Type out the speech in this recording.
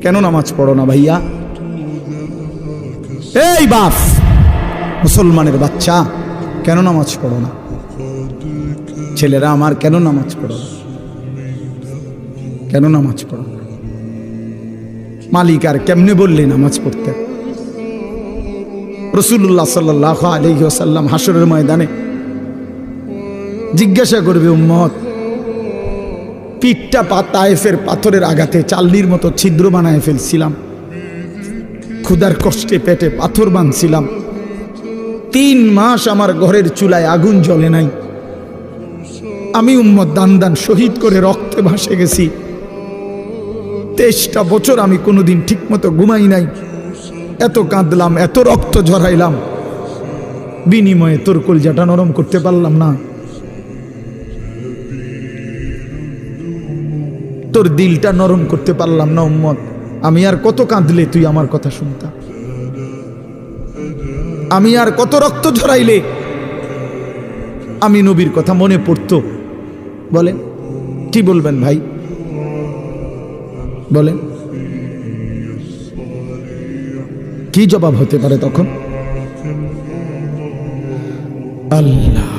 কেন নামাজ পড়ো না ভাইয়া? এই বাপ, মুসলমানের বাচ্চা, কেন নামাজ পড়ো না? ছেলেরা আমার, কেন নামাজ পড়ো না? কেন নামাজ পড়ো না? মালিক আর কেমনে বললে নামাজ পড়তে? রাসূলুল্লাহ সাল্লাল্লাহু আলাইহি ওয়াসাল্লাম হাসরের ময়দানে জিজ্ঞাসা করবে, উম্মত, পিঠটা তায়েফের পাথরের আঘাতে চাল্লির মতো ছিদ্র বানায় ফেলছিলাম, ক্ষুধার কষ্টে পেটে পাথর বাঁধছিলাম, 3 মাস আমার ঘরের চুলায় আগুন জ্বলে নাই, আমি উম্মত দান দান শহীদ করে রক্তে ভাসে গেছি, 23টা বছর আমি কোনোদিন ঠিক মতো ঘুমাই নাই, এত কাঁদলাম, এত রক্ত ঝরাইলাম, বিনিময়ে তোর কলজাটা নরম করতে পারলাম না, তোর দিলটা নরম করতে পারলাম না উম্মত। আমি আর কত কাঁদলে তুই আমার কথা শুনতা? আমি আর কত রক্ত ঝরাইলে আমি নবীর কথা মনে পড়তো? বলেন, কি বলবেন ভাই? বলেন, কি জবাব হতে পারে তখন? আল্লাহ